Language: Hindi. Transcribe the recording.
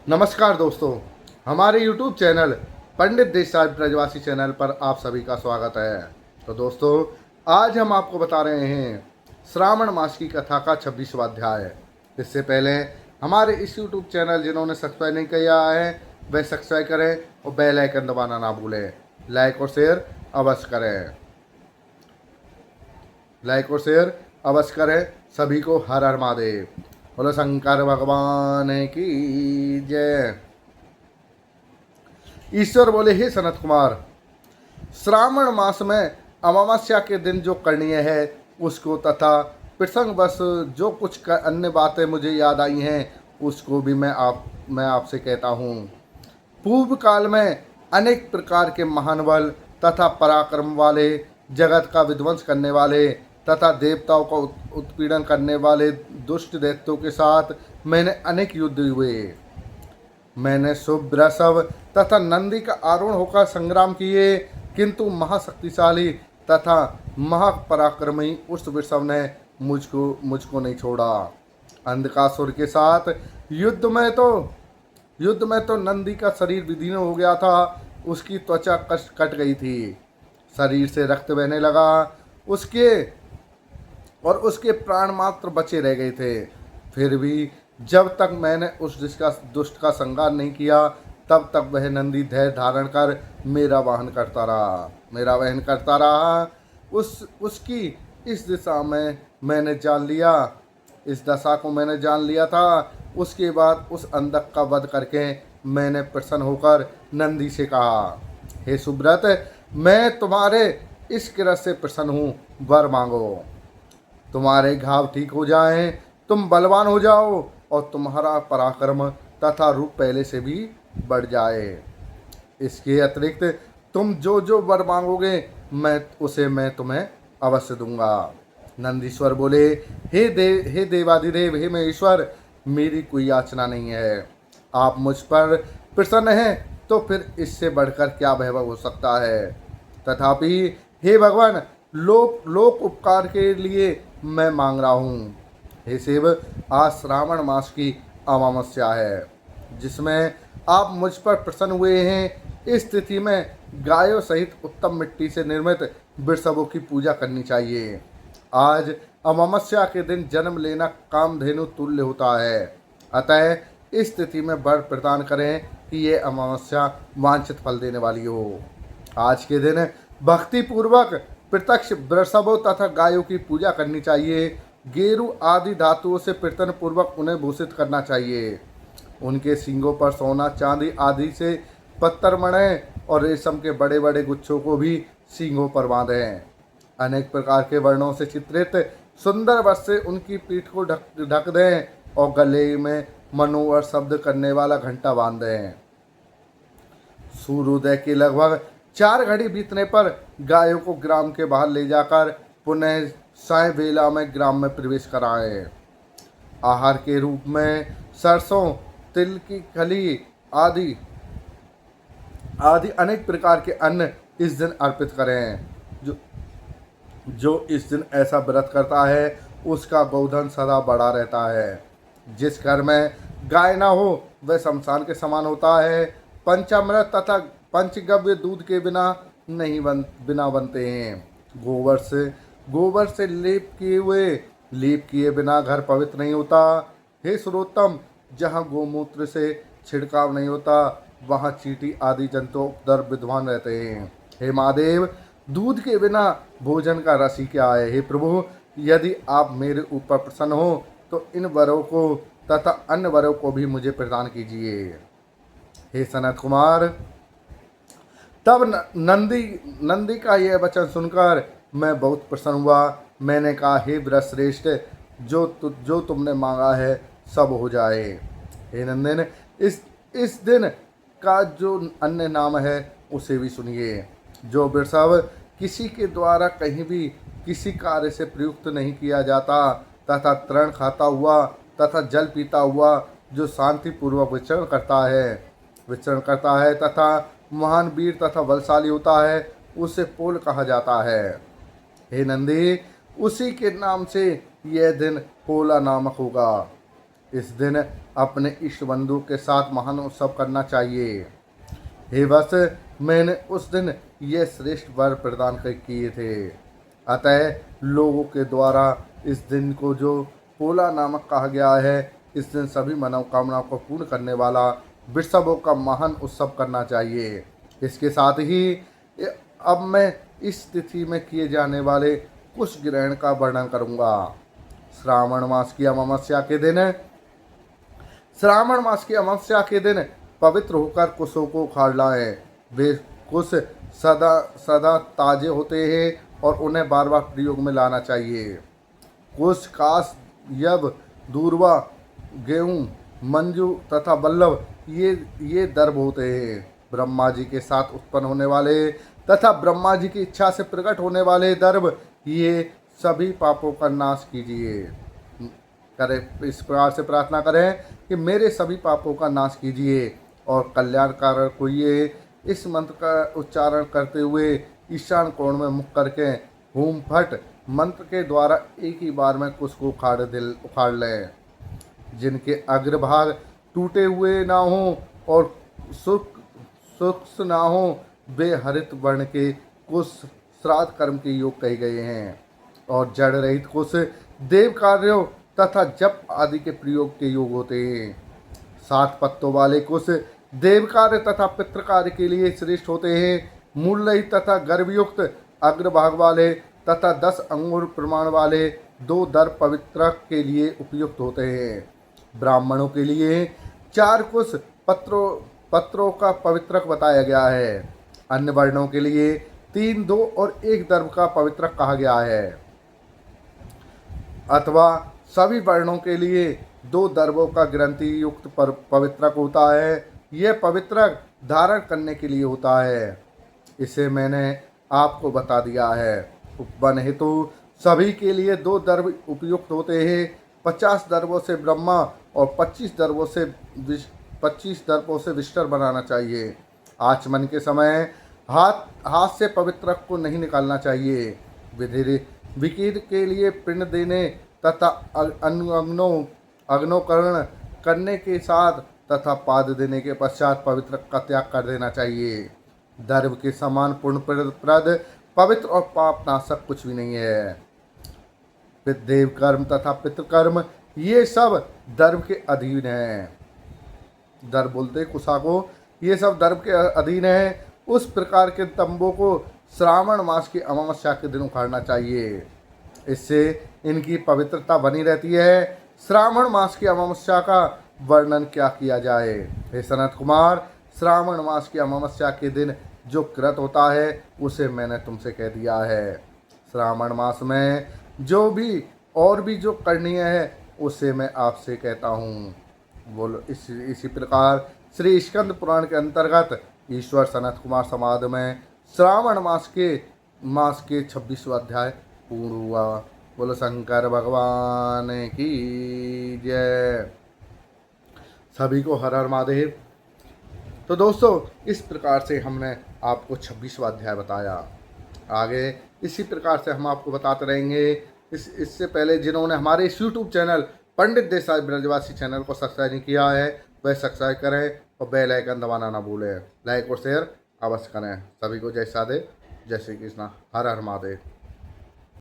नमस्कार दोस्तों, हमारे YouTube चैनल पंडित देसाई ब्रजवासी चैनल पर आप सभी का स्वागत है। तो दोस्तों, आज हम आपको बता रहे हैं श्रावण मास की कथा का 26वां अध्याय। इससे पहले हमारे इस YouTube चैनल जिन्होंने सब्सक्राइब नहीं किया है वह सब्सक्राइब करें और बेल आइकन दबाना ना भूलें। लाइक और शेयर अवश्य करें। सभी को हर हर महादेव। बोलो शंकर भगवान की जय। ईश्वर बोले, हे सनत कुमार, श्रावण मास में अमावस्या के दिन जो करणीय है उसको तथा प्रसंगवश जो कुछ अन्य बातें मुझे याद आई हैं उसको भी मैं आपसे कहता हूँ। पूर्व काल में अनेक प्रकार के महान बल तथा पराक्रम वाले, जगत का विध्वंस करने वाले तथा देवताओं का उत्पीड़न करने वाले दुष्ट दैत्यों के साथ मैंने अनेक युद्ध हुए। मैंने सुब्रसव तथा नंदी का आरोहण होकर संग्राम किए, किंतु महाशक्तिशाली तथा महापराक्रमी उस वृषभ ने मुझको नहीं छोड़ा। अंधकासुर के साथ युद्ध में तो नंदी का शरीर विदीर्ण हो गया था, उसकी त्वचा कट गई थी, शरीर से रक्त बहने लगा, उसके प्राण मात्र बचे रह गए थे। फिर भी जब तक मैंने उस दुष्ट का संहार नहीं किया तब तक वह नंदी धैर्य धारण कर मेरा वहन करता रहा। उसकी इस दशा को मैंने जान लिया था। उसके बाद उस अंधक का वध करके मैंने प्रसन्न होकर नंदी से कहा, हे सुब्रत, मैं तुम्हारे इस किरत से प्रसन्न हूँ, वर मांगो। तुम्हारे घाव ठीक हो जाएं, तुम बलवान हो जाओ और तुम्हारा पराक्रम तथा रूप पहले से भी बढ़ जाए। इसके अतिरिक्त तुम जो जो वर मांगोगे मैं तुम्हें अवश्य दूंगा। नंदीश्वर बोले, हे देवाधिदेव, हे महेश्वर, मेरी कोई याचना नहीं है। आप मुझ पर प्रसन्न हैं तो फिर इससे बढ़कर क्या वैभव हो सकता है। तथापि हे भगवान, लोक उपकार के लिए मैं मांग रहा हूँ। हे शिव, आज श्रावण मास की अमावस्या है जिसमें आप मुझ पर प्रसन्न हुए हैं। इस स्थिति में गायों सहित उत्तम मिट्टी से निर्मित वृषभों की पूजा करनी चाहिए। आज अमावस्या के दिन जन्म लेना कामधेनु तुल्य होता है। अतः इस स्थिति में वर प्रदान करें कि ये अमावस्या वांछित फल देने वाली हो। आज के दिन भक्ति पूर्वक प्रत्यक्ष वृषभों तथा गायों की पूजा करनी चाहिए। गेरु आदि धातुओं से प्रयत्न पूर्वक उन्हें भूषित करना चाहिए। उनके सींगों पर सोना चांदी आदि से पत्थर मणि और रेशम के बड़े बड़े गुच्छों को भी सींगों पर बांधें। अनेक प्रकार के वर्णों से चित्रित सुंदर वस्त्र से उनकी पीठ को ढक दें और गले में मनोहर शब्द करने वाला घंटा बांध दें। सूर्योदय के लगभग 4 घड़ी बीतने पर गायों को ग्राम के बाहर ले जाकर पुनः साय बेला में ग्राम में प्रवेश कराएं। आहार के रूप में सरसों, तिल की खली आदि अनेक प्रकार के अन्न इस दिन अर्पित करें। जो इस दिन ऐसा व्रत करता है उसका गोधन सदा बढ़ा रहता है। जिस घर में गाय ना हो वह शमशान के समान होता है। पंचामृत तथा पंचगव्य दूध के बिना बनते हैं। गोबर से लेप किए बिना घर पवित्र नहीं होता। हे सर्वोत्तम, जहाँ गोमूत्र से छिड़काव नहीं होता वहाँ चींटी आदि जंतु उपद्रव विद्वान रहते हैं। हे महादेव, दूध के बिना भोजन का रस ही क्या है। हे प्रभु, यदि आप मेरे ऊपर प्रसन्न हो तो इन वरों को तथा अन्य वरों को भी मुझे प्रदान कीजिए। हे सनत कुमार, तब नंदी का यह वचन सुनकर मैं बहुत प्रसन्न हुआ। मैंने कहा, हे वृषश्रेष्ठ, जो तुमने मांगा है सब हो जाए। हे नंदन, इस दिन का जो अन्य नाम है उसे भी सुनिए। जो वृषभ किसी के द्वारा कहीं भी किसी कार्य से प्रयुक्त नहीं किया जाता तथा तृण खाता हुआ तथा जल पीता हुआ जो शांति पूर्वक विचरण करता है तथा महान वीर तथा बलशाली होता है उसे पोल कहा जाता है। हे नंदी, उसी के नाम से यह दिन पोला नामक होगा। इस दिन अपने इष्ट बंधु के साथ महान उत्सव करना चाहिए। हे वत्स, मैंने उस दिन ये श्रेष्ठ वर प्रदान किए थे। अतः लोगों के द्वारा इस दिन को जो पोला नामक कहा गया है, इस दिन सभी मनोकामनाओं को पूर्ण करने वाला वृषभों का महान उत्सव करना चाहिए। इसके साथ ही अब मैं इस तिथि में किए जाने वाले कुछ ग्रहण का वर्णन करूंगा। श्रावण मास की अमावस्या के दिन पवित्र होकर कुशों को उखाड़ लाएं। वे कुश सदा सदा ताजे होते हैं और उन्हें बार बार प्रयोग में लाना चाहिए। कुश, कास, यब, दूर्वा, गेहूँ, मंजू तथा बल्लभ ये दर्भ होते हैं। ब्रह्मा जी के साथ उत्पन्न होने वाले तथा ब्रह्मा जी की इच्छा से प्रकट होने वाले दर्भ, ये सभी पापों का नाश कीजिए। इस प्रकार से प्रार्थना करें कि मेरे सभी पापों का नाश कीजिए और कल्याणकारक होइए। इस मंत्र का उच्चारण करते हुए ईशान कोण में मुख करके होम फट मंत्र के द्वारा एक ही बार में कुछ को उखाड़ लें। जिनके अग्रभाग टूटे हुए ना हो और सूक्ष्म ना हो, वे हरित वर्ण के कुछ श्राद्ध कर्म के योग कहे गए हैं और जड़ रहित कुछ देव कार्यों तथा जप आदि के प्रयोग के योग होते हैं। 7 पत्तों वाले कुछ देव कार्य तथा पितृ कार्य के लिए श्रेष्ठ होते हैं। मूल रहित तथा गर्भयुक्त अग्रभाग वाले तथा 10 अंगुर प्रमाण वाले 2 दर्भ पवित्रक के लिए उपयुक्त होते हैं। ब्राह्मणों के लिए 4 कुश पत्रों का पवित्रक बताया गया है। अन्य वर्णों के लिए 3, 2 और 1 दर्भ का पवित्रक कहा गया है, अथवा सभी वर्णों के लिए 2 दर्भों का ग्रंथि युक्त पवित्रक होता है। यह पवित्रक धारण करने के लिए होता है। इसे मैंने आपको बता दिया है। उपवन हेतु सभी के लिए 2 दर्भ उपयुक्त होते हैं। 50 दर्भों से ब्रह्मा और 25 दर्भों से विष्टर बनाना चाहिए। आचमन के समय हाथ से पवित्रक को नहीं निकालना चाहिए। विकिर के लिए पिंड देने तथा अग्नोकरण करने के साथ तथा पाद देने के पश्चात पवित्रक का त्याग कर देना चाहिए। दर्भ के समान पुण्यप्रद, पवित्र और पाप नाशक कुछ भी नहीं है। देव कर्म तथा पितृकर्म ये सब दर्भ के अधीन है। दर्भ बोलते कुशा को, ये सब दर्भ के अधीन है। उस प्रकार के तंबों को श्रावण मास की अमावस्या के दिन उखाड़ना चाहिए। इससे इनकी पवित्रता बनी रहती है। श्रावण मास की अमावस्या का वर्णन क्या किया जाए। हे सनत कुमार, श्रावण मास की अमावस्या के दिन जो कृत होता है उसे मैंने तुमसे कह दिया है। श्रावण मास में जो करणीय है उसे मैं आपसे कहता हूँ। बोलो। इसी प्रकार श्री स्कंद पुराण के अंतर्गत ईश्वर सनत कुमार समाध में श्रावण मास के 26वां अध्याय पूर्ण हुआ। बोलो शंकर भगवान की जय। सभी को हर हर महादेव। तो दोस्तों, इस प्रकार से हमने आपको 26वां अध्याय बताया। आगे इसी प्रकार से हम आपको बताते रहेंगे। इससे पहले जिन्होंने हमारे इस यूट्यूब चैनल पंडित देसाई ब्रजवासी चैनल को सब्सक्राइब नहीं किया है, वह सब्सक्राइब करें और बेल आइकन दबाना ना भूलें। लाइक और शेयर अवश्य करें। सभी को जय सादे, जय श्री कृष्णा, हर हर महादेव।